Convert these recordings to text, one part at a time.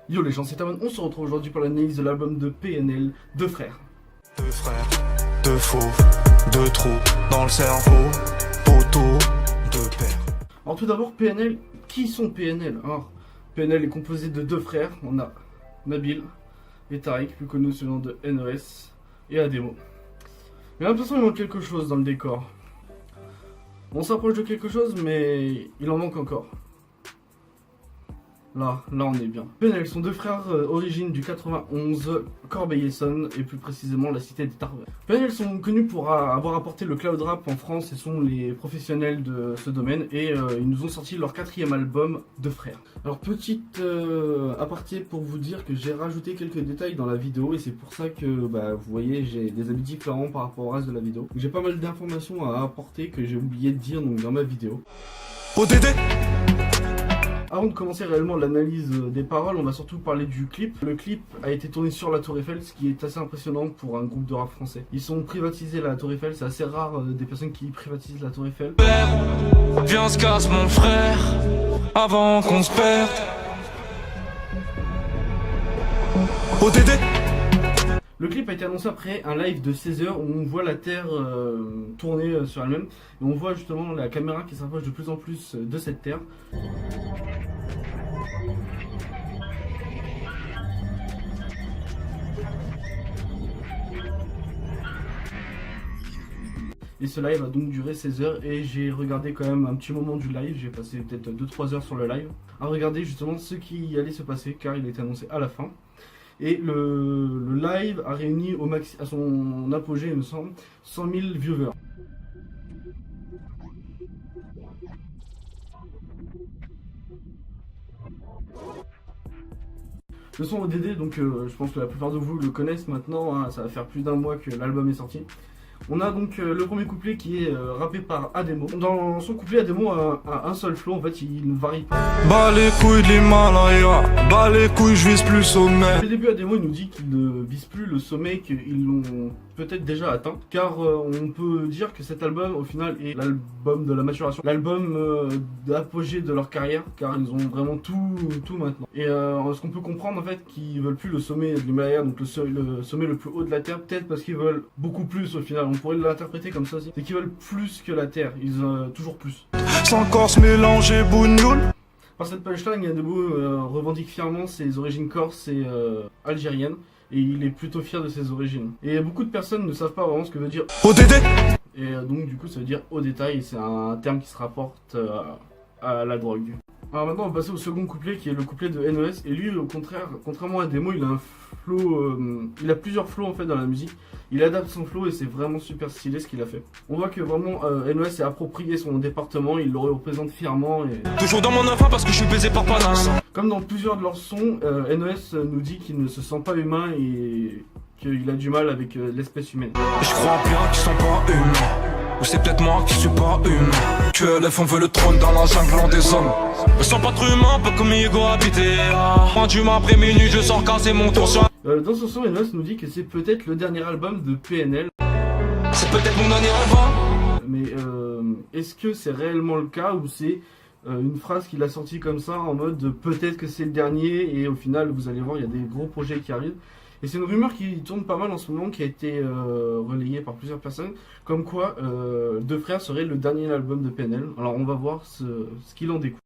Yo les gens, c'est Amon, on se retrouve aujourd'hui pour l'analyse de l'album de PNL, Deux Frères. Deux frères, deux fauves, deux trous dans le cerveau, poteau, deux pères. Alors tout d'abord, PNL, qui sont PNL? Alors, PNL est composé de deux frères, on a Nabil et Tariq, plus connus sous le nom de NES, et Ademo. Mais l'impression il manque quelque chose dans le décor. On s'approche de quelque chose, mais il en manque encore. Là on est bien. PNL sont deux frères origines du 91, Corbeil-Essonnes, et plus précisément la cité des Tarbes. PNL sont connus pour avoir apporté le cloud rap en France et sont les professionnels de ce domaine, et ils nous ont sorti leur 4e album, Deux Frères. Alors petite aparté pour vous dire que j'ai rajouté quelques détails dans la vidéo, et c'est pour ça que vous voyez j'ai des habits différents par rapport au reste de la vidéo. J'ai pas mal d'informations à apporter que j'ai oublié de dire donc dans ma vidéo. ODD. Avant de commencer réellement l'analyse des paroles, on va surtout parler du clip. Le clip a été tourné sur la Tour Eiffel, ce qui est assez impressionnant pour un groupe de rap français. Ils ont privatisé la Tour Eiffel, c'est assez rare des personnes qui privatisent la Tour Eiffel. Viens se casse mon frère, avant qu'on se perde. ODD. Le clip a été annoncé après un live de 16 h où on voit la Terre tourner sur elle-même. Et on voit justement la caméra qui s'approche de plus en plus de cette Terre. Et ce live a donc duré 16 h et j'ai regardé quand même un petit moment du live, j'ai passé peut-être 2-3 heures sur le live à regarder justement ce qui allait se passer car il était annoncé à la fin. Et le live a réuni à son apogée, il me semble, 100 000 viewers. Le son ODD, donc je pense que la plupart de vous le connaissent maintenant, hein, ça va faire plus d'un mois que l'album est sorti. On a donc le premier couplet qui est rappé par Ademo. Dans son couplet, Ademo a un seul flow, en fait il ne varie pas. Bas les couilles de l'Himalaya, bas les couilles, je vise plus sommet. Au début, Ademo il nous dit qu'il ne vise plus le sommet, qu'ils l'ont peut-être déjà atteint. Car on peut dire que cet album, au final, est l'album de la maturation. L'album d'apogée de leur carrière, car ils ont vraiment tout maintenant. Et ce qu'on peut comprendre, en fait, qu'ils veulent plus le sommet de l'Himalaya, donc le sommet le plus haut de la Terre, peut-être parce qu'ils veulent beaucoup plus au final. On pourrait l'interpréter comme ça aussi. C'est qu'ils veulent plus que la Terre, ils ont toujours plus. Sans corse mélangé bougnoule. Par cette punchline, Ademo revendique fièrement ses origines corses et algériennes, et il est plutôt fier de ses origines. Et beaucoup de personnes ne savent pas vraiment ce que veut dire ODD. et donc du coup ça veut dire au détail, c'est un terme qui se rapporte à la drogue. Alors maintenant on va passer au second couplet qui est le couplet de NES, et lui au contraire, contrairement à Ademo, il a un flow, il a plusieurs flows en fait dans la musique. Il adapte son flow et c'est vraiment super stylé ce qu'il a fait. On voit que vraiment NES s'est approprié son département, il le représente fièrement et... Toujours dans mon enfant parce que je suis baisé par Panas. Comme dans plusieurs de leurs sons, NES nous dit qu'il ne se sent pas humain et qu'il a du mal avec l'espèce humaine. Je crois bien qu'ils sont pas humains. Ou c'est peut-être moi qui suis pas humain. Que les fonds veut le trône dans la jungle des hommes. Me sens pas trop humain, pas comme Hugo habité. Moins d'humain après minuit, je sors casser mon tour sur. Dans ce son, NES nous dit que c'est peut-être le dernier album de PNL. C'est peut-être mon dernier album. Mais est-ce que c'est réellement le cas, ou c'est une phrase qu'il a sortie comme ça en mode peut-être que c'est le dernier, et au final vous allez voir il y a des gros projets qui arrivent. Et c'est une rumeur qui tourne pas mal en ce moment, qui a été relayée par plusieurs personnes, comme quoi Deux Frères serait le dernier album de PNL. Alors on va voir ce qu'il en découle.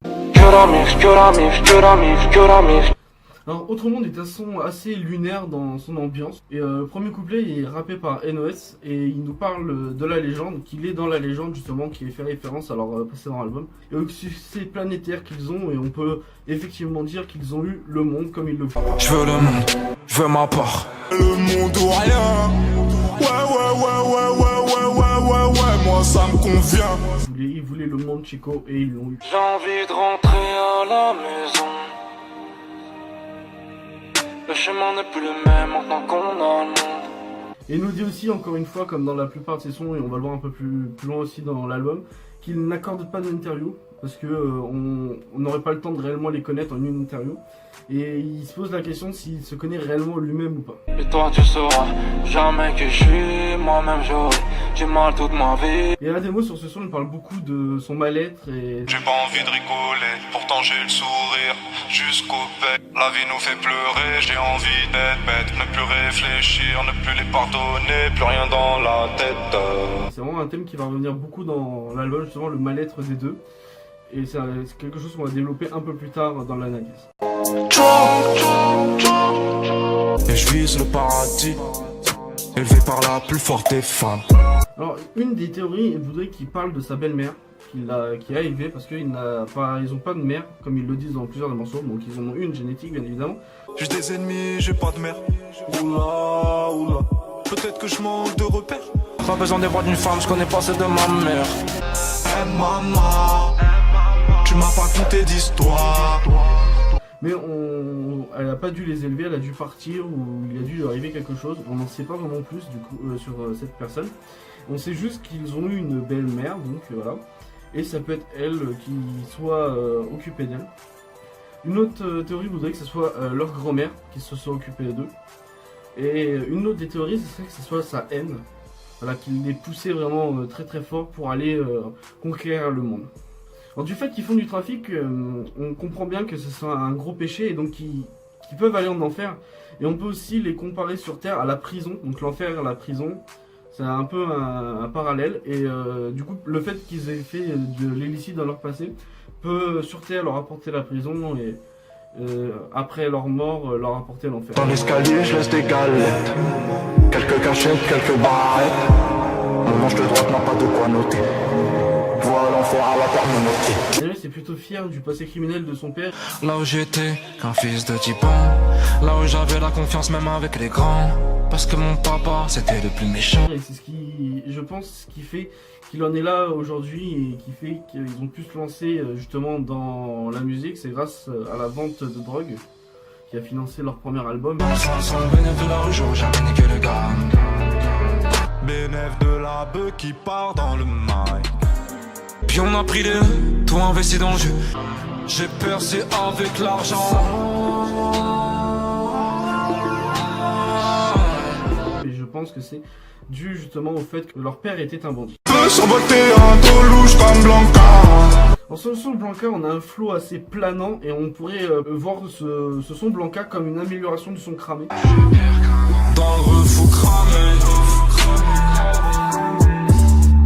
Alors Autre Monde est un son assez lunaire dans son ambiance, et le premier couplet est rappé par NES, et il nous parle de la légende, qu'il est dans la légende justement, qui fait référence à leur précédent album, et au succès planétaire qu'ils ont, et on peut effectivement dire qu'ils ont eu le monde comme ils le font. Je veux le monde, je veux ma part. Le monde ou rien. Ouais, moi ça me convient. Ils voulaient le monde, Chico, et ils l'ont eu. J'ai envie de rentrer à la maison. Le chemin n'est plus le même maintenant qu'on a le monde. Et il nous dit aussi, encore une fois, comme dans la plupart de ses sons, et on va le voir un peu plus loin aussi dans l'album, qu'il n'accorde pas d'interview. parce que on n'aurait pas le temps de réellement les connaître en une interview. Et il se pose la question s'il se connaît réellement lui-même ou pas. Et toi tu sauras jamais que je suis moi-même, j'ai mal toute ma vie. Et Ademo sur ce son, il parle beaucoup de son mal-être et... J'ai pas envie de rigoler, pourtant j'ai le sourire jusqu'au bec. La vie nous fait pleurer, j'ai envie d'être bête, ne plus réfléchir, ne plus les pardonner, plus rien dans la tête. C'est vraiment un thème qui va revenir beaucoup dans l'album, justement le mal-être des deux. Et c'est quelque chose qu'on va développer un peu plus tard dans l'analyse. Et je vise le paradis, élevé par la plus forte des femmes. Alors, une des théories voudrait qu'il parle de sa belle-mère, qui a élevé, parce qu'ils n'ont pas de mère, comme ils le disent dans plusieurs des morceaux, donc ils en ont une génétique, bien évidemment. J'ai des ennemis, j'ai pas de mère. Oula, oula, peut-être que je manque de repères. Pas besoin des voix d'une femme, je connais pas celle de ma mère. Hey maman, tu m'as pas conté d'histoire. Mais elle a pas dû les élever, elle a dû partir, ou il a dû arriver quelque chose. On n'en sait pas vraiment plus du coup sur cette personne. On sait juste qu'ils ont eu une belle-mère, donc voilà. Et ça peut être elle qui soit occupée d'elle. Une autre théorie voudrait que ce soit leur grand-mère qui se soit occupée d'eux. Et une autre des théories, ce serait que ce soit sa haine. Voilà, qu'il les poussait vraiment très très fort pour aller conquérir le monde. Alors du fait qu'ils font du trafic, on comprend bien que ce soit un gros péché et donc qu'ils peuvent aller en enfer. Et on peut aussi les comparer sur Terre à la prison. Donc l'enfer et la prison, c'est un peu un parallèle. Et du coup, le fait qu'ils aient fait de l'illicite dans leur passé peut sur Terre leur apporter la prison et après leur mort leur apporter l'enfer. Dans l'escalier, je laisse des galettes, quelques cachettes, quelques barrettes. Mon manche de droite n'a pas de quoi noter. Voilà l'enfer à la terminauté. Déjà, c'est plutôt fier du passé criminel de son père. Là où j'étais qu'un fils de 10 ans, là où j'avais la confiance même avec les grands, parce que mon papa c'était le plus méchant. Et c'est ce qui, je pense, ce qui fait qu'il en est là aujourd'hui et qui fait qu'ils ont pu se lancer justement dans la musique. C'est grâce à la vente de drogue qui a financé leur premier album. Sans le bénéfice de la rue, j'aurais jamais niqué le gars. Bénéf de la bœuf qui part dans le mic. Puis on a pris les tout investi dans le jeu. J'ai percé avec l'argent. Et je pense que c'est dû justement au fait que leur père était un bandit. Peut s'emboîter un dos louche comme Blanca. En ce son Blanca, on a un flow assez planant et on pourrait voir ce son Blanca comme une amélioration du son Cramé. Dans le refou cramé,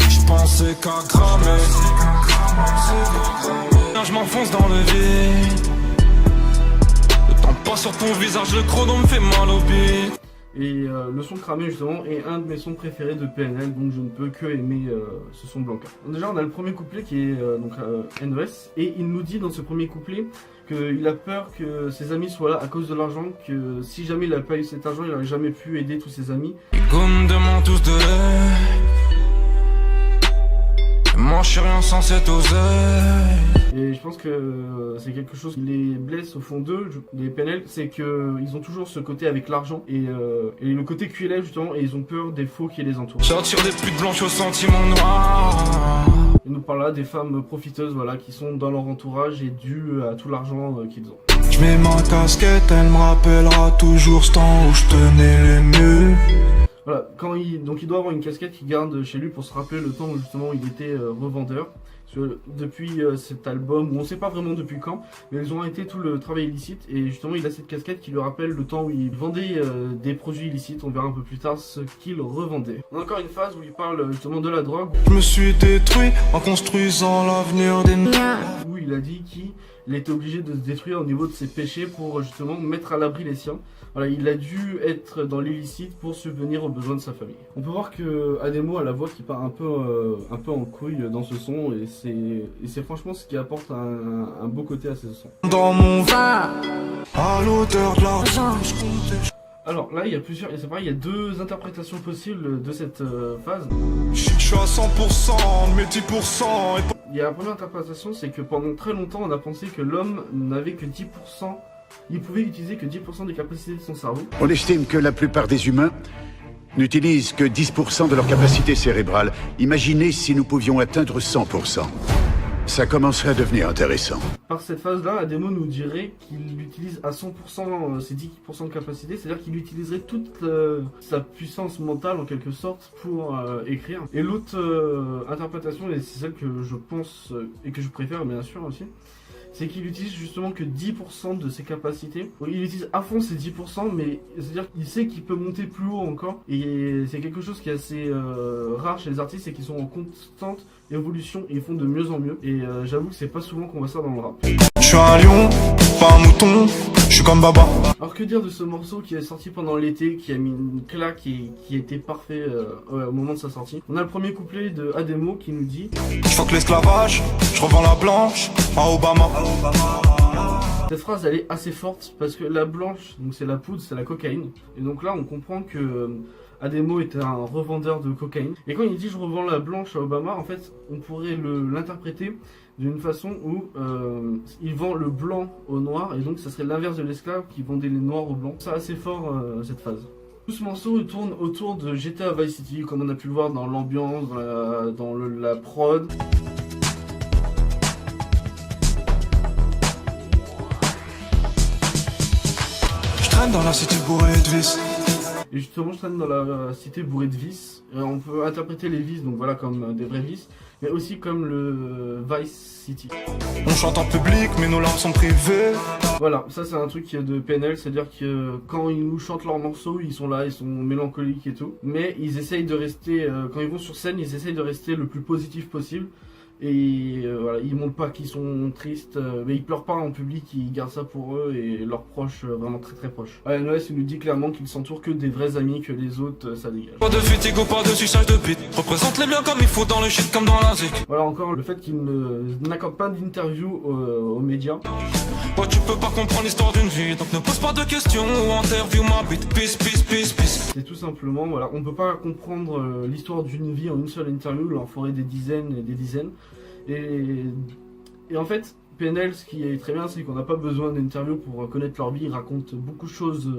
je pensais qu'à cramer. Je m'enfonce dans le vide. Le temps passe sur ton visage, le chrono me fait mal au bide. Et le son Cramé justement est un de mes sons préférés de PNL, donc je ne peux que aimer ce son Blanca. Déjà on a le premier couplet qui est NES, et il nous dit dans ce premier couplet qu'il a peur que ses amis soient là à cause de l'argent, que si jamais il n'a pas eu cet argent, il n'aurait jamais pu aider tous ses amis. Les gars me demandent tous de l'aide. Moi je suis rien sans cette oseille. Et je pense que c'est quelque chose qui les blesse au fond d'eux, les PNL, c'est qu'ils ont toujours ce côté avec l'argent et le côté QLF justement, et ils ont peur des faux qui les entourent. Sortir des putes blanches aux sentiments noirs. Il nous parle là des femmes profiteuses, voilà, qui sont dans leur entourage et dues à tout l'argent qu'ils ont. Je mets ma casquette, elle me rappellera toujours ce temps où je tenais les murs. Voilà, donc il doit avoir une casquette qu'il garde chez lui pour se rappeler le temps où justement il était revendeur. Parce que depuis cet album, où on ne sait pas vraiment depuis quand, mais ils ont arrêté tout le travail illicite et justement il a cette casquette qui lui rappelle le temps où il vendait des produits illicites. On verra un peu plus tard ce qu'il revendait. On a encore une phase où il parle justement de la drogue. Je me suis détruit en construisant l'avenir des miens. Où il a dit qu'il était obligé de se détruire au niveau de ses péchés pour justement mettre à l'abri les siens. Voilà, il a dû être dans l'illicite pour subvenir aux besoins de sa famille. On peut voir que Ademo a la voix qui part un peu en couille dans ce son et c'est franchement ce qui apporte un beau côté à ce son. Dans mon vin, à l'odeur de l'argent. Alors là, il y a plusieurs, et c'est pareil, il y a deux interprétations possibles de cette phase. Je suis à 100%, mes 10%. Il y a la première interprétation, c'est que pendant très longtemps, on a pensé que l'homme n'avait que 10%. Il pouvait utiliser que 10% des capacités de son cerveau. On estime que la plupart des humains n'utilisent que 10% de leur capacité cérébrale. Imaginez si nous pouvions atteindre 100%. Ça commencerait à devenir intéressant. Par cette phase-là, Ademo nous dirait qu'il utilise à 100% ses 10% de capacité, c'est-à-dire qu'il utiliserait toute sa puissance mentale en quelque sorte pour écrire. Et l'autre interprétation, et c'est celle que je pense et que je préfère bien sûr aussi, c'est qu'il utilise justement que 10% de ses capacités. Il utilise à fond ses 10%, mais c'est-à-dire qu'il sait qu'il peut monter plus haut encore. Et c'est quelque chose qui est assez rare chez les artistes, c'est qu'ils sont en constante évolution et ils font de mieux en mieux. Et j'avoue que c'est pas souvent qu'on voit ça dans le rap. Je suis un lion, pas un mouton, je suis comme Baba. Alors que dire de ce morceau qui est sorti pendant l'été, qui a mis une claque et qui était parfait au moment de sa sortie. On a le premier couplet de Ademo qui nous dit: Je fuck l'esclavage, je revends la blanche à Obama. Cette phrase elle est assez forte parce que la blanche, donc c'est la poudre, c'est la cocaïne. Et donc là on comprend que Ademo était un revendeur de cocaïne. Et quand il dit je revends la blanche à Obama, en fait on pourrait l'interpréter d'une façon où il vend le blanc au noir, et donc ça serait l'inverse de l'esclave qui vendait les noirs aux blancs. C'est assez fort cette phase. Tout ce morceau tourne autour de GTA Vice City, comme on a pu le voir dans l'ambiance, dans la prod. Je traîne dans la cité bourrée de vis. Et justement, je traîne dans la cité bourrée de vices. On peut interpréter les vices, donc voilà, comme des vrais vices, mais aussi comme le Vice City. On chante en public, mais nos larmes sont privées. Voilà, ça c'est un truc de PNL, c'est-à-dire que quand ils nous chantent leurs morceaux, ils sont là, ils sont mélancoliques et tout. Mais ils essayent de rester, quand ils vont sur scène, ils essayent de rester le plus positif possible. Et voilà, ils montrent pas qu'ils sont tristes, mais ils pleurent pas en public, ils gardent ça pour eux et leurs proches, vraiment très très proches. NOS il nous dit clairement qu'ils s'entourent que des vrais amis, que les autres ça dégage. Pas de fatigue, pas de suçage de bite. Représente les biens comme il faut dans le shit comme dans la zik. Voilà encore le fait qu'ils n'accordent pas d'interview aux médias. Toi tu peux pas comprendre l'histoire d'une vie, donc ne pose pas de questions ou interview ma bite. Peace, peace, peace, peace. C'est tout simplement, voilà, on peut pas comprendre l'histoire d'une vie en une seule interview, il en faudrait des dizaines et des dizaines. Et en fait, PNL, ce qui est très bien, c'est qu'on n'a pas besoin d'interview pour connaître leur vie. Ils racontent beaucoup de choses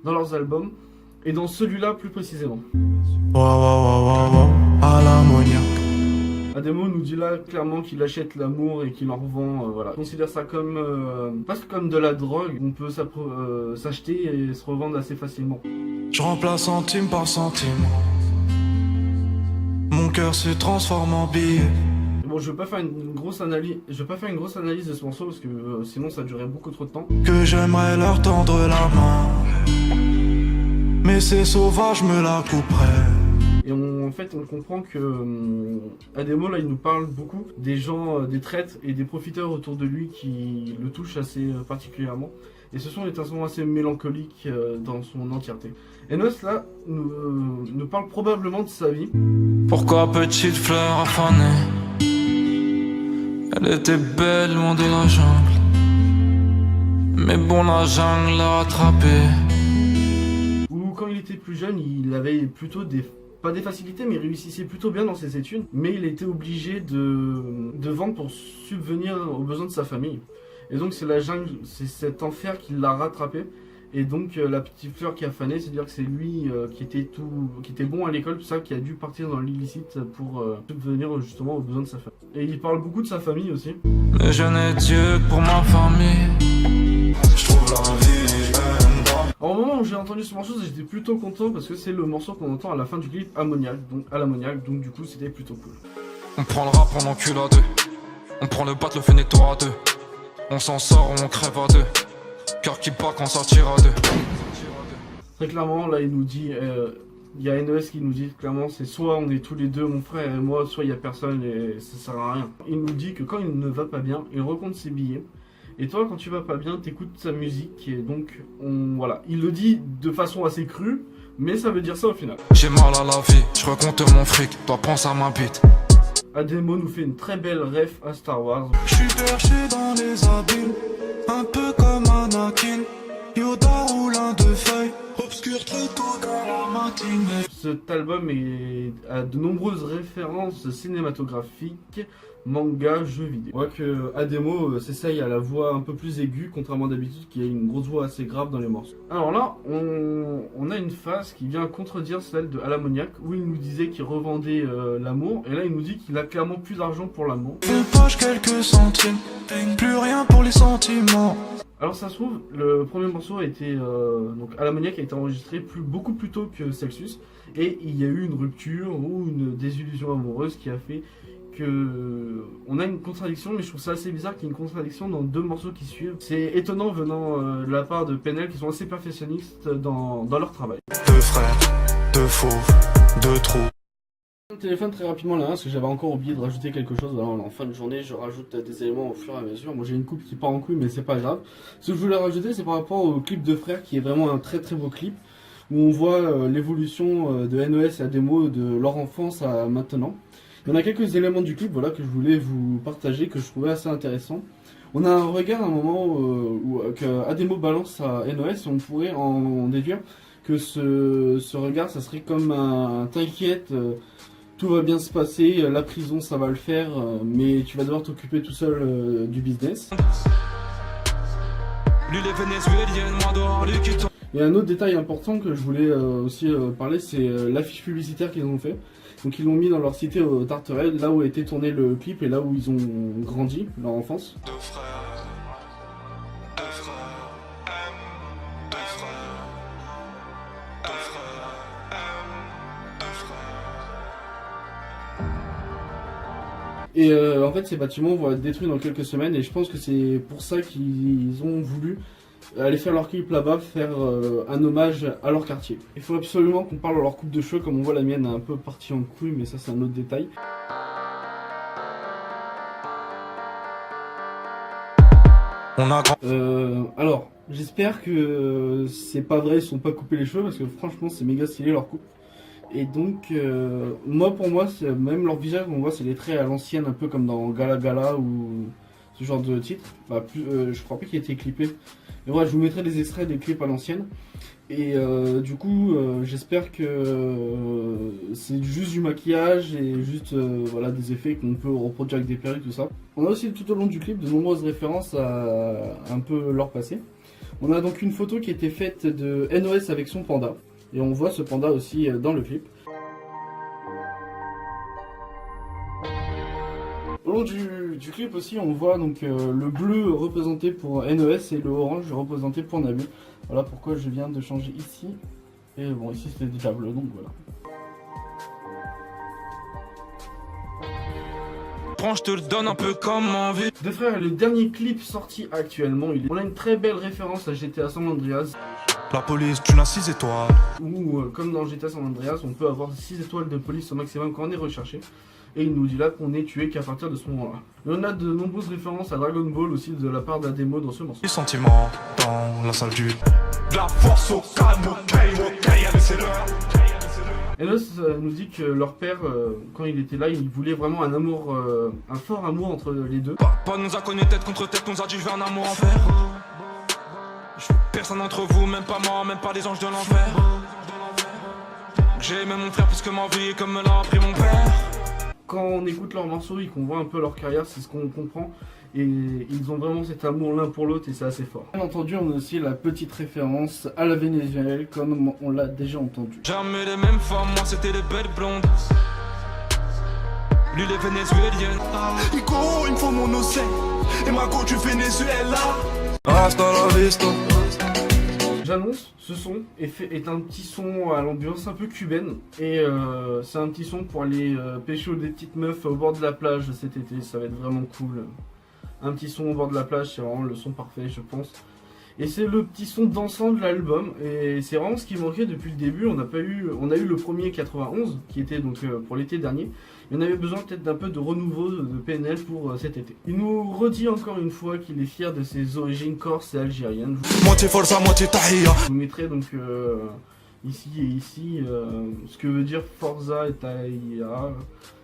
dans leurs albums, et dans celui-là plus précisément. À l'ammoniaque. Ademo nous dit là clairement qu'il achète l'amour et qu'il en revend, voilà. Il considère ça comme, presque comme de la drogue, on peut s'acheter et se revendre assez facilement. Je remplace centime par centime. Mon cœur se transforme en billet. Bon, je vais pas faire une grosse analyse de ce morceau parce que sinon ça durerait beaucoup trop de temps. Que j'aimerais leur tendre la main, mais c'est sauvage, me la couperait. Et en fait, on comprend que Ademo, là, il nous parle beaucoup des gens, des traites et des profiteurs autour de lui qui le touchent assez particulièrement. Et ce sont des instruments assez mélancoliques dans son entièreté. NOS, là, nous parle probablement de sa vie. Pourquoi petite fleur affanée? Elle était belle, loin de la jungle. Mais bon, la jungle l'a attrapée. Ou quand il était plus jeune, il avait plutôt pas des facilités, mais il réussissait plutôt bien dans ses études. Mais il était obligé de vendre pour subvenir aux besoins de sa famille. Et donc c'est la jungle, c'est cet enfer qui l'a rattrapé. Et donc la petite fleur qui a fané, c'est-à-dire que c'est lui qui était bon à l'école, tout ça, qui a dû partir dans l'illicite pour subvenir justement aux besoins de sa famille. Et il parle beaucoup de sa famille aussi. Mais je n'ai Dieu que pour ma famille. Je trouve la vie. Alors, au moment où j'ai entendu ce morceau, j'étais plutôt content parce que c'est le morceau qu'on entend à la fin du clip Ammoniac, donc du coup c'était plutôt cool. On prend le rap, on encule à deux. On prend le bat, le fait nettoyer à deux. On s'en sort, on crève à deux. Cœur qui bat quand ça tire à deux. Très clairement, là il nous dit, il y a NOS qui nous dit clairement, c'est soit on est tous les deux, mon frère et moi, soit il n'y a personne et ça sert à rien. Il nous dit que quand il ne va pas bien, il recompte ses billets. Et toi, quand tu vas pas bien, t'écoutes sa musique et donc, voilà. Il le dit de façon assez crue, mais ça veut dire ça au final. J'ai mal à la vie, je recompte mon fric, toi pense à ma bite. Ademo nous fait une très belle ref à Star Wars. Je suis perché dans les abîmes, un peu comme Anakin. Yoda roule un de feuilles, obscur très tôt dans la matinée. cet album a de nombreuses références cinématographiques, manga, jeux vidéo. On voit que Ademo s'essaye à la voix un peu plus aiguë, contrairement d'habitude qui a une grosse voix assez grave dans les morceaux. Alors là, on a une phase qui vient contredire celle de Alamoniac, où il nous disait qu'il revendait l'amour, et là il nous dit qu'il a clairement plus d'argent pour l'amour. Poche quelques centimes, plus rien pour les sentiments. Alors ça se trouve, le premier morceau a été donc Alamoniac a été enregistré beaucoup plus tôt que Celsius, et il y a eu une rupture ou une désillusion amoureuse qui a fait que on a une contradiction, mais je trouve ça assez bizarre qu'il y ait une contradiction dans deux morceaux qui suivent. C'est étonnant venant de la part de PNL qui sont assez perfectionnistes dans leur travail. Deux frères, deux fauves, deux trous. Le téléphone très rapidement là, parce que j'avais encore oublié de rajouter quelque chose. Alors, en fin de journée, je rajoute des éléments au fur et à mesure. Moi j'ai une coupe qui part en couille, mais c'est pas grave. Ce que je voulais rajouter, c'est par rapport au clip de Frères, qui est vraiment un très très beau clip, où on voit l'évolution de NOS et Ademo de leur enfance à maintenant. Il y en a quelques éléments du clip voilà, que je voulais vous partager, que je trouvais assez intéressant. On a un regard à un moment où Ademo balance à NOS, et on pourrait en déduire que ce regard, ça serait comme un t'inquiète, tout va bien se passer, la prison ça va le faire, mais tu vas devoir t'occuper tout seul du business. Lui les vénézuéliennes, moi dehors, lui qui tombe. Et un autre détail important que je voulais aussi parler, c'est l'affiche publicitaire qu'ils ont fait. Donc ils l'ont mis dans leur cité au Tarterel, là où a été tourné le clip et là où ils ont grandi, leur enfance. Deux frères, deux frères, deux frères, deux frères, deux frères. Et en fait ces bâtiments vont être détruits dans quelques semaines, et je pense que c'est pour ça qu'ils ont voulu aller faire leur clip là-bas, faire un hommage à leur quartier. Il faut absolument qu'on parle de leur coupe de cheveux, comme on voit la mienne est un peu partie en couille, mais ça c'est un autre détail. On a grand. Alors, j'espère que c'est pas vrai, ils sont pas coupés les cheveux, parce que franchement c'est méga stylé leur coupe. Et donc, pour moi, même leur visage, on voit, c'est les traits à l'ancienne, un peu comme dans Gala Gala ou ce genre de titre. Bah, je crois pas qu'il ait été clippé. Mais voilà, je vous mettrai des extraits des clips à l'ancienne. Et du coup, j'espère que c'est juste du maquillage et juste voilà, des effets qu'on peut reproduire avec des perruques, tout ça. On a aussi tout au long du clip de nombreuses références à un peu leur passé. On a donc une photo qui a été faite de NOS avec son panda. Et on voit ce panda aussi dans le clip. Au long du clip aussi, on voit donc le bleu représenté pour NOS et le orange représenté pour Nabu. Voilà pourquoi je viens de changer ici. Et bon, ici c'était déjà bleu, donc voilà. Prends, je te le donne un peu comme envie. Deux frères, le dernier clip sorti actuellement, on a une très belle référence à GTA San Andreas. La police, tu n'as 6 étoiles. Où, comme dans GTA San Andreas, on peut avoir 6 étoiles de police au maximum quand on est recherché. Et il nous dit là qu'on est tué qu'à partir de ce moment-là. On a de nombreuses références à Dragon Ball aussi de la part d'Ademo dans ce morceau. Les sentiments dans la salle du. De la force au calme, ok, allez c'est l'heure. NOS nous dit que leur père, quand il était là, il voulait vraiment un amour, un fort amour entre les deux. Pas nous a connus tête contre tête, nous a dit je veux un amour en fer. Personne d'entre vous, même pas moi, même pas les anges de l'enfer. J'ai aimé mon frère plus que ma vie, comme me l'a appris mon père. Quand on écoute leurs morceaux et qu'on voit un peu leur carrière, c'est ce qu'on comprend. Et ils ont vraiment cet amour l'un pour l'autre et c'est assez fort. Bien entendu, on a aussi la petite référence à la Vénézuela, comme on l'a déjà entendu. Jamais les mêmes femmes, moi c'était les belles blondes. Lui les vénézuéliennes. Ico, il me faut mon océan. Et ma go du Venezuela. Hasta la vista. J'annonce, ce son est un petit son à l'ambiance un peu cubaine. Et c'est un petit son pour aller pécho des petites meufs au bord de la plage cet été. Ça va être vraiment cool. Un petit son au bord de la plage, c'est vraiment le son parfait, je pense. Et c'est le petit son dansant de l'album. Et c'est vraiment ce qui manquait depuis le début. On a eu le premier 91, qui était donc pour l'été dernier. Et on avait besoin peut-être d'un peu de renouveau de PNL pour cet été. Il nous redit encore une fois qu'il est fier de ses origines corses et algériennes. Moitié forza, moitié tahia. Je vous mettrai donc ici et ici ce que veut dire Forza et Tahia.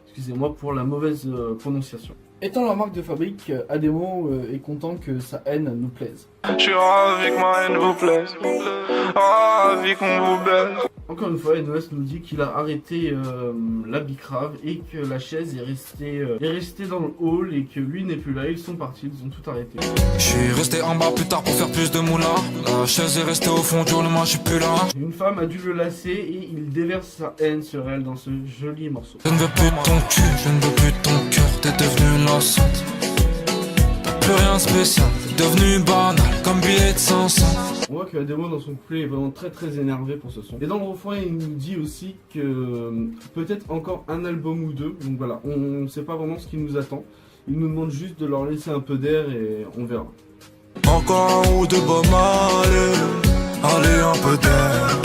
Excusez-moi pour la mauvaise prononciation. Étant leur marque de fabrique, Ademo est content que sa haine nous plaise. Je suis ravi que ma haine vous plaise, ravi qu'on vous baise. Encore une fois, NOS nous dit qu'il a arrêté la bicrave et que la chaise est restée dans le hall et que lui n'est plus là. Ils sont partis, ils ont tout arrêté. Je suis resté en bas plus tard pour faire plus de moula. La chaise est restée au fond du hall, moi je suis plus là. Une femme a dû le lasser et il déverse sa haine sur elle dans ce joli morceau. Je ne veux plus de ton cul, je ne veux plus de ton cœur, t'es devenu lassante. T'as plus rien de spécial, t'es devenu banal, comme billet de 500. On voit que Ademo dans son couplet est vraiment très énervé pour ce son. Et dans le refrain, il nous dit aussi que peut-être encore un album ou deux. Donc voilà, on ne sait pas vraiment ce qui nous attend. Il nous demande juste de leur laisser un peu d'air et on verra. Encore un ou deux bombes, allez un peu d'air.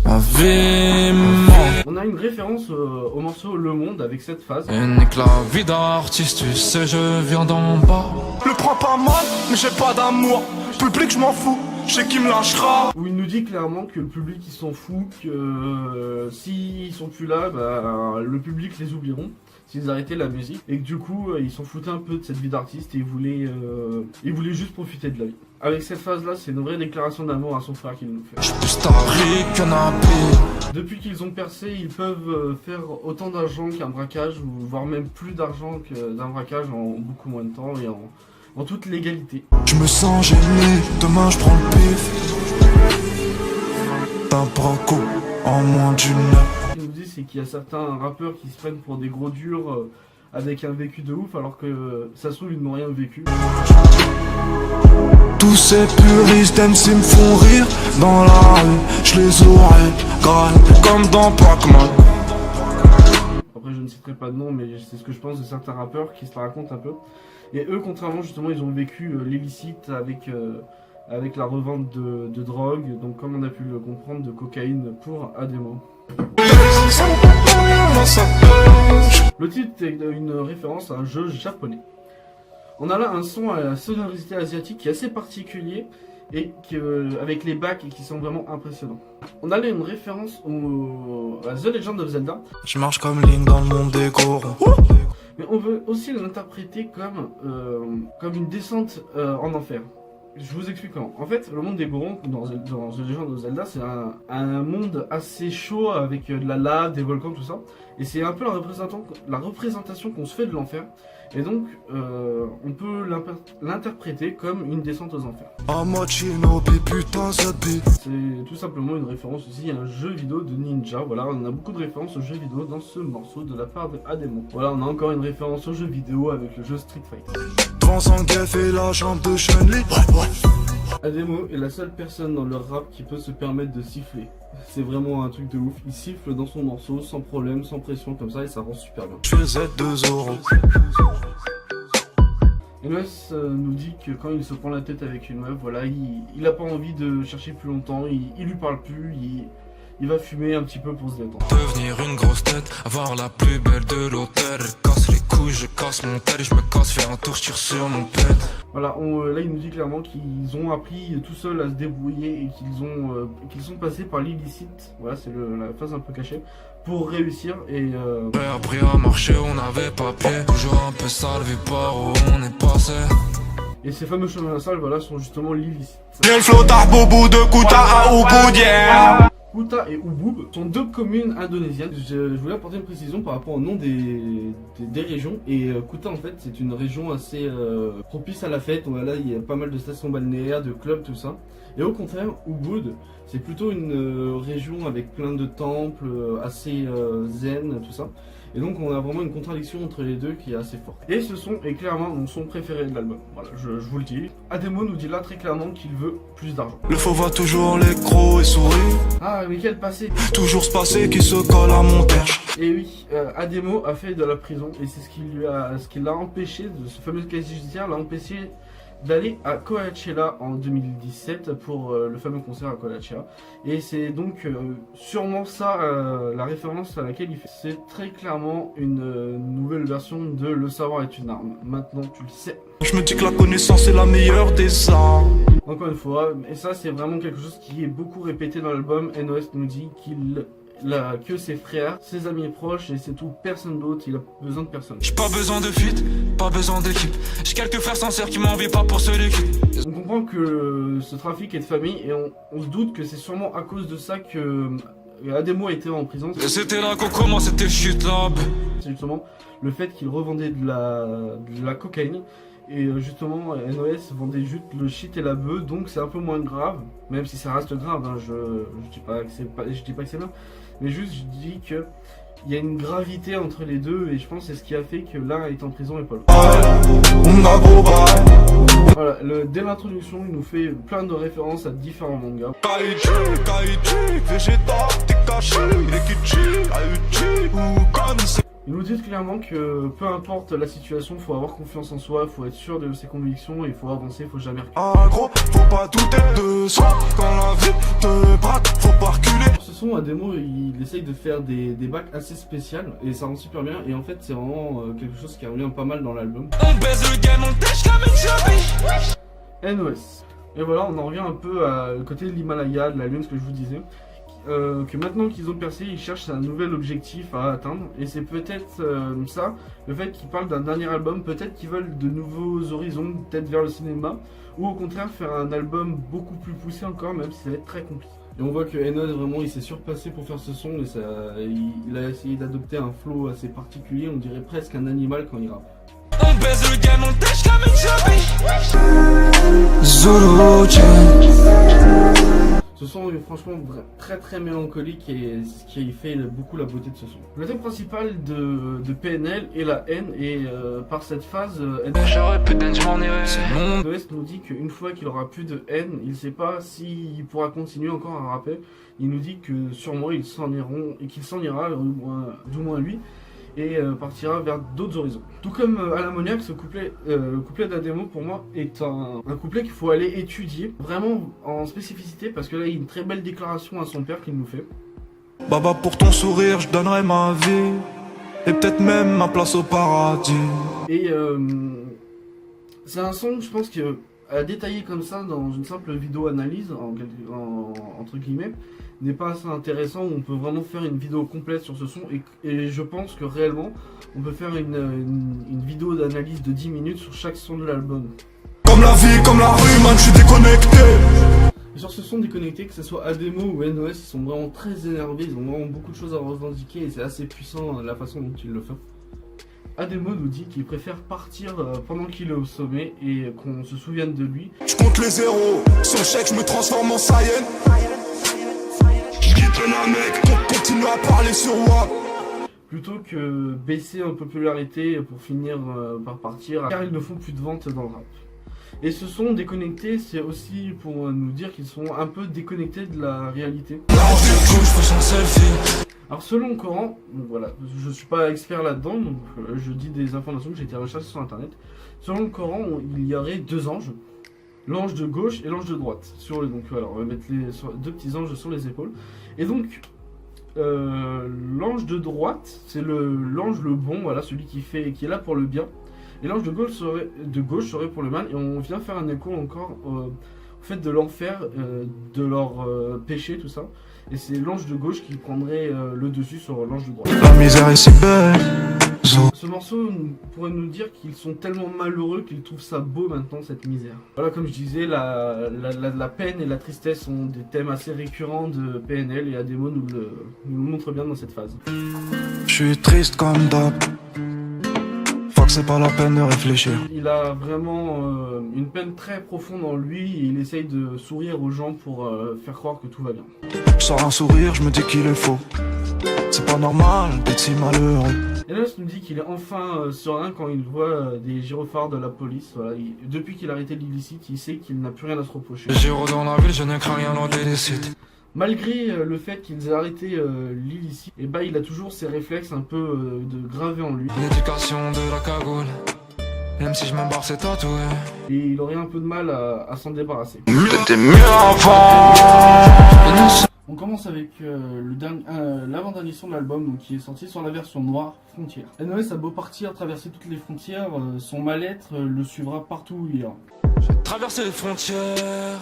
Ma vie manque. On a une référence au morceau Le Monde avec cette phase. Et nique la vie d'artiste, tu sais, je viens d'en bas. Le prends pas mal, mais j'ai pas d'amour. Public, je m'en fous, je sais qui me lâchera. Où il nous dit clairement que le public il s'en fout, que s'ils sont plus là, bah, le public les oublieront s'ils arrêtaient la musique. Et que du coup, ils s'en foutaient un peu de cette vie d'artiste et ils voulaient juste profiter de la vie. Avec cette phase là, c'est une vraie déclaration d'amour à son frère qu'il nous fait. Je suis plus starique qu'un habit. Depuis qu'ils ont percé, ils peuvent faire autant d'argent qu'un braquage, ou voire même plus d'argent que d'un braquage en beaucoup moins de temps et en toute légalité. Je me sens gêné, demain je prends le pif. D'un braco en moins d'une heure. Ce qu'il nous dit, c'est qu'il y a certains rappeurs qui se prennent pour des gros durs avec un vécu de ouf, alors que ça se trouve, ils n'ont rien vécu. Tous ces puristes MC me font rire. Dans la rue, je les aurais grave comme dans Pac-Man. Après, je ne citerai pas de nom, mais c'est ce que je pense de certains rappeurs qui se la racontent un peu. Et eux, contrairement, justement, ils ont vécu l'illicite avec la revente de drogue, donc comme on a pu le comprendre, de cocaïne pour Ademo. Le titre est une référence à un jeu japonais. On a là un son à la sonorité asiatique qui est assez particulier et avec les bacs et qui sont vraiment impressionnants. On a là une référence à The Legend of Zelda. Je marche comme Link dans le monde des gros. Mais on veut aussi l'interpréter comme une descente en enfer. Je vous explique comment. En fait, le monde des Gorons dans The Legend of Zelda, c'est un monde assez chaud avec de la lave, des volcans, tout ça. Et c'est un peu la représentation qu'on se fait de l'enfer. Et donc, on peut l'interpréter comme une descente aux enfers. C'est tout simplement une référence aussi à un jeu vidéo de ninja. Voilà, on a beaucoup de références aux jeux vidéo dans ce morceau de la part de Ademo. Voilà, on a encore une référence aux jeux vidéo avec le jeu Street Fighter. Et la jambe de Chun-Li. Ademo est la seule personne dans le rap qui peut se permettre de siffler. C'est vraiment un truc de ouf. Il siffle dans son morceau sans problème, sans pression comme ça et ça rend super bien. Je fais Z2 euros. NOS nous dit que quand il se prend la tête avec une meuf, voilà, il a pas envie de chercher plus longtemps, il lui parle plus, il va fumer un petit peu pour se détendre. Devenir une grosse tête, avoir la plus belle de l'hôtel. Je casse les couilles, je casse mon tel, je me casse, fais un tour, je tire sur mon pet. Voilà, là il nous dit clairement qu'ils ont appris tout seuls à se débrouiller et qu'ils sont passés par l'illicite. Voilà, c'est la phase un peu cachée pour réussir et J'ai appris à marcher, on avait pas pied. Toujours un peu sale, vu par où on est passé. et ces fameux chemins sales, voilà, sont justement l'illicite. J'ai le flot boubou de Kuta à Ubud. Kuta et Ubud sont deux communes indonésiennes. Je voulais apporter une précision par rapport au nom des régions. Et Kuta en fait c'est une région assez propice à la fête. Voilà, il y a pas mal de stations balnéaires, de clubs, tout ça. Et au contraire, Ubud c'est plutôt une région avec plein de temples, assez zen, tout ça. Et donc on a vraiment une contradiction entre les deux qui est assez forte. Et ce son est clairement mon son préféré de l'album. Voilà, je vous le dis. Ademo nous dit là très clairement qu'il veut plus d'argent. Le faux voit toujours les crocs et sourit. Ah mais quel passé. Toujours ce passé qui se colle à mon terche. Et oui, Ademo a fait de la prison et c'est ce qui l'a empêché, de ce fameux casier judiciaire l'a empêché d'aller à Coachella en 2017 pour le fameux concert à Coachella. Et c'est donc sûrement ça la référence à laquelle il fait. C'est très clairement une nouvelle version de Le savoir est une arme. Maintenant tu le sais. Je me dis que la connaissance est la meilleure des armes. Encore une fois, et ça c'est vraiment quelque chose qui est beaucoup répété dans l'album. NOS nous dit que ses frères, ses amis proches et c'est tout, personne d'autre, il a besoin de personne. J'ai pas besoin de fuite, pas besoin d'équipe. J'ai quelques frères sincères qui m'envient pas pour ceux qui. On comprend que ce trafic est de famille et on se doute que c'est sûrement à cause de ça que Ademo a été en prison. Et c'était là qu'on commençait tes chutes là. C'est justement le fait qu'il revendait de la cocaïne. Et justement, NOS vendait juste le shit et la bœuf, donc c'est un peu moins grave, même si ça reste grave, hein, je dis pas que c'est bien, mais juste je dis que il y a une gravité entre les deux, et je pense que c'est ce qui a fait que l'un est en prison et pas l'autre. Voilà, dès l'introduction, il nous fait plein de références à différents mangas. Ils nous disent clairement que peu importe la situation, il faut avoir confiance en soi, il faut être sûr de ses convictions et il faut avancer, il faut jamais reculer. Ah gros, faut pas douter de soi quand la vie te braque, faut pas reculer. Ce son, Ademo, il essaye de faire des bacs assez spéciales et ça rend super bien. Et en fait, c'est vraiment quelque chose qui revient pas mal dans l'album. On baise le game, on tèche comme une chubby. NOS. Et voilà, on en revient un peu à côté de l'Himalaya, de la lune, ce que je vous disais. Que maintenant qu'ils ont percé, ils cherchent un nouvel objectif à atteindre. Et c'est peut-être ça, le fait qu'ils parlent d'un dernier album. Peut-être qu'ils veulent de nouveaux horizons, peut-être vers le cinéma. Ou au contraire faire un album beaucoup plus poussé encore, même si ça va être très compliqué. Et on voit que NOS vraiment il s'est surpassé pour faire ce son. Et ça, il a essayé d'adopter un flow assez particulier, on dirait presque un animal quand il rappe. On baise le game, on tèche comme une chubby. Zulu Ce son est franchement très mélancolique et ce qui fait beaucoup la beauté de ce son. Le thème principal de PNL est la haine et par cette phase, j'aurais pu je m'en irais. NOS nous dit qu'une fois qu'il aura plus de haine, il sait pas s'il pourra continuer encore à rapper. Il nous dit que sûrement ils s'en iront et qu'il s'en ira, du moins lui, et partira vers d'autres horizons. Tout comme à l'ammoniaque, le couplet d'Ademo pour moi est un couplet qu'il faut aller étudier vraiment en spécificité parce que là il y a une très belle déclaration à son père qu'il nous fait. Baba, pour ton sourire je donnerai ma vie et peut-être même ma place au paradis. Et c'est un son je pense que à détailler comme ça dans une simple vidéo analyse entre guillemets n'est pas assez intéressant. On peut vraiment faire une vidéo complète sur ce son et je pense que réellement on peut faire une vidéo d'analyse de 10 minutes sur chaque son de l'album. Comme la vie, comme la rue, man, je suis déconnecté. Et sur ce son déconnecté, que ce soit Ademo ou NOS, ils sont vraiment très énervés, ils ont vraiment beaucoup de choses à revendiquer et c'est assez puissant la façon dont ils le font. Ademo nous dit qu'il préfère partir pendant qu'il est au sommet et qu'on se souvienne de lui. Je compte les zéros, son chèque je me transforme en Saiyan. Continue à parler sur WAP. Plutôt que baisser en popularité pour finir par partir, car ils ne font plus de ventes dans le rap. Et ce son déconnecté, c'est aussi pour nous dire qu'ils sont un peu déconnectés de la réalité. Alors selon le Coran, donc voilà, je suis pas expert là-dedans, donc je dis des informations que j'ai été recherchées sur internet. Selon le Coran, il y aurait deux anges. L'ange de gauche et l'ange de droite. Donc voilà, on va mettre deux petits anges sur les épaules. Et donc, l'ange de droite, c'est l'ange le bon, voilà, celui qui est là pour le bien. Et l'ange de gauche serait pour le mal. Et on vient faire un écho encore au fait de l'enfer, de leur péché, tout ça. Et c'est l'ange de gauche qui prendrait le dessus sur l'ange de droite. La misère est si belle. Ce morceau pourrait nous dire qu'ils sont tellement malheureux qu'ils trouvent ça beau maintenant, cette misère. Voilà, comme je disais, la peine et la tristesse sont des thèmes assez récurrents de PNL et Ademo nous le montre bien dans cette phase. Je suis triste comme d'hab. Faut que c'est pas la peine de réfléchir. Il a vraiment une peine très profonde en lui et il essaye de sourire aux gens pour faire croire que tout va bien. Je sors un sourire, je me dis qu'il est faux. C'est pas normal d'être si malheureux. NOS nous dit qu'il est enfin serein quand il voit des gyrophares de la police. Voilà, depuis qu'il a arrêté l'illicite, il sait qu'il n'a plus rien à se reprocher. Gyro dans la ville, je ne crains rien dans l'illicite. Malgré le fait qu'ils aient arrêté l'illicite, et il a toujours ces réflexes un peu de gravés en lui. L'éducation de la cagoule, même si je me barre c'est tatoué. Et il aurait un peu de mal à s'en débarrasser. T'étais mieux avant. On commence avec l'avant-dernier son de l'album, donc qui est sorti sur la version noire, Frontières. NOS a beau partir, traverser toutes les frontières, son mal-être le suivra partout où il ira. J'ai traversé les frontières,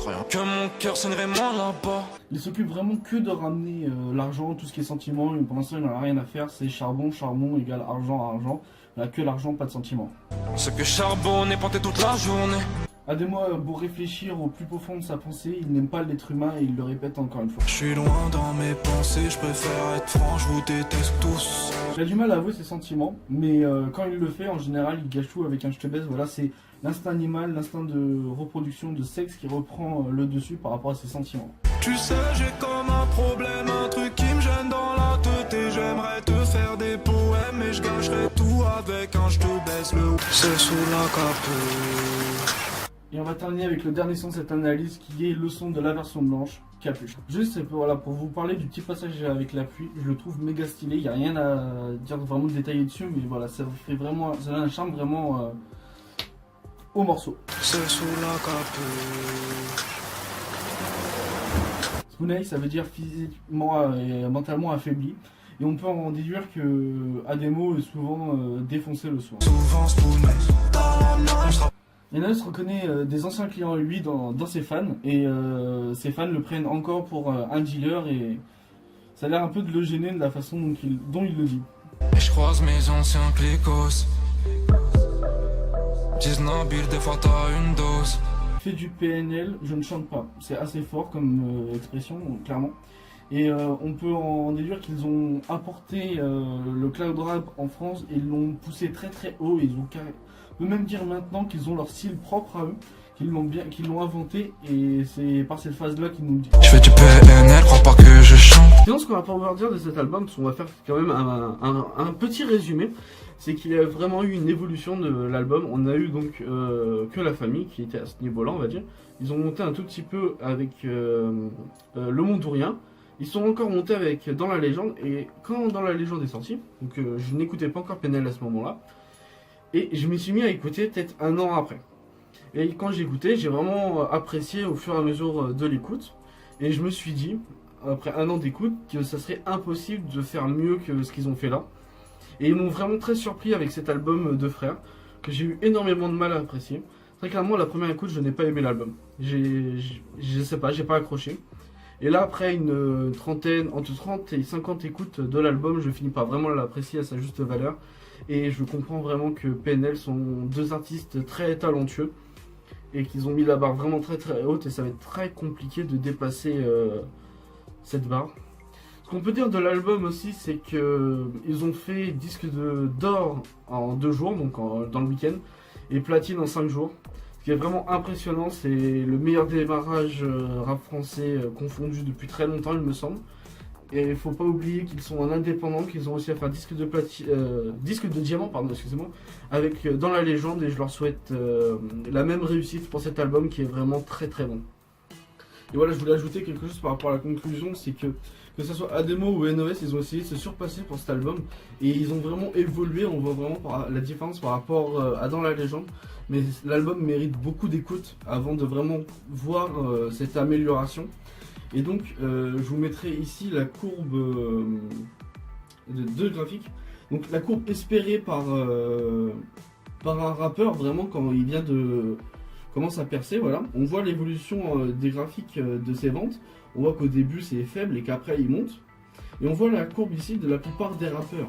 croyant que mon cœur sonnerait moins là-bas. Il s'occupe vraiment que de ramener l'argent, tout ce qui est sentiment, et pour l'instant il n'en a rien à faire, c'est charbon, charbon égale argent, argent. Il n'a que l'argent, pas de sentiment. Ce que charbonne et panté toute la journée. Ademo a beau réfléchir au plus profond de sa pensée, il n'aime pas l'être humain et il le répète encore une fois. Je suis loin dans mes pensées, je préfère être franc, je vous déteste tous. Il a du mal à avouer ses sentiments, mais quand il le fait, en général, il gâche tout avec un je te baise. Voilà, c'est l'instinct animal, l'instinct de reproduction, de sexe qui reprend le dessus par rapport à ses sentiments. Tu sais, j'ai comme un problème, un truc qui me gêne dans la tête et j'aimerais te faire des poèmes, mais je gâcherais tout avec un je te baisse le c'est sous la capuche. Et on va terminer avec le dernier son de cette analyse qui est le son de la version blanche, Capuche. Juste voilà, pour vous parler du petit passage avec la pluie, je le trouve méga stylé, il n'y a rien à dire vraiment détaillé dessus, mais voilà, ça fait vraiment, ça donne un charme vraiment au morceau. C'est sous la capuche. Spooney, ça veut dire physiquement et mentalement affaibli. Et on peut en déduire que Ademo est souvent défoncé le soir. Souvent Spooney. Yannis reconnaît des anciens clients à lui dans ses fans, et ses fans le prennent encore pour un dealer, et ça a l'air un peu de le gêner de la façon dont il le dit. Et je croise mes anciens clicos. 19 billes, des fois t'as une dose. Fait du PNL, je ne chante pas. C'est assez fort comme expression, clairement. Et on peut en déduire qu'ils ont apporté le cloud rap en France et l'ont poussé très très haut. Ils ont on peut même dire maintenant qu'ils ont leur style propre à eux, qu'ils l'ont inventé, et c'est par cette phase-là qu'ils nous le disent. Je fais du PNL, crois pas que je chante. Sinon, ce qu'on va pouvoir dire de cet album, on va faire quand même un petit résumé, c'est qu'il y a vraiment eu une évolution de l'album. On a eu donc que la famille qui était à ce niveau-là, on va dire. Ils ont monté un tout petit peu avec Le Monde ou Rien. Ils sont encore montés avec Dans la Légende, et quand Dans la Légende est sorti, donc je n'écoutais pas encore PNL à ce moment-là, et je m'y suis mis à écouter peut-être un an après. Et quand j'ai écouté, j'ai vraiment apprécié au fur et à mesure de l'écoute, et je me suis dit, après un an d'écoute, que ça serait impossible de faire mieux que ce qu'ils ont fait là. Et ils m'ont vraiment très surpris avec cet album de frères, que j'ai eu énormément de mal à apprécier. Très clairement, la première écoute, je n'ai pas aimé l'album. Je sais pas, j'ai pas accroché. Et là, après une trentaine, entre 30 et 50 écoutes de l'album, je finis par vraiment l'apprécier à sa juste valeur. Et je comprends vraiment que PNL sont deux artistes très talentueux, et qu'ils ont mis la barre vraiment très très haute, et ça va être très compliqué de dépasser cette barre. Ce qu'on peut dire de l'album aussi, c'est qu'ils ont fait disque d'or en 2 jours, donc dans le week-end, et platine en 5 jours. Ce qui est vraiment impressionnant, c'est le meilleur démarrage rap français confondu depuis très longtemps, il me semble. Et il faut pas oublier qu'ils sont en indépendant, qu'ils ont réussi à faire disque de diamant, pardon, excusez-moi, avec Dans la Légende, et je leur souhaite la même réussite pour cet album qui est vraiment très très bon. Et voilà, je voulais ajouter quelque chose par rapport à la conclusion, c'est que ce soit Ademo ou NOS, ils ont essayé de se surpasser pour cet album, et ils ont vraiment évolué. On voit vraiment la différence par rapport à Dans la Légende, mais l'album mérite beaucoup d'écoute avant de vraiment voir cette amélioration. Et donc je vous mettrai ici la courbe de graphique, donc la courbe espérée par un rappeur vraiment quand il vient de commence à percer. Voilà, on voit l'évolution des graphiques de ses ventes. On voit qu'au début c'est faible et qu'après il monte, et on voit la courbe ici de la plupart des rappeurs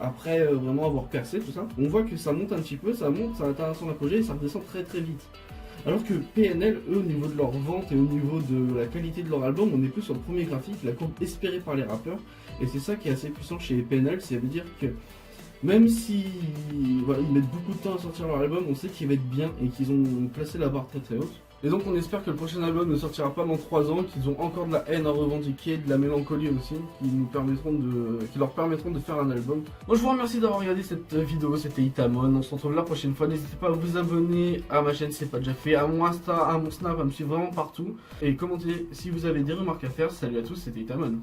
après vraiment avoir percé tout ça. On voit que ça monte un petit peu, ça monte, ça atteint son apogée et ça redescend très très vite. Alors que PNL, eux, au niveau de leur vente et au niveau de la qualité de leur album, on est plus sur le premier graphique, la courbe espérée par les rappeurs. Et c'est ça qui est assez puissant chez PNL, ça veut dire que même si voilà, ils mettent beaucoup de temps à sortir leur album, on sait qu'il va être bien et qu'ils ont placé la barre très très haute. Et donc on espère que le prochain album ne sortira pas dans 3 ans, qu'ils ont encore de la haine à revendiquer, de la mélancolie aussi, qui leur permettront de faire un album. Moi je vous remercie d'avoir regardé cette vidéo, c'était Itamon, on se retrouve la prochaine fois. N'hésitez pas à vous abonner à ma chaîne si ce n'est pas déjà fait, à mon Insta, à mon Snap, à me suivre vraiment partout. Et commentez si vous avez des remarques à faire. Salut à tous, c'était Itamon.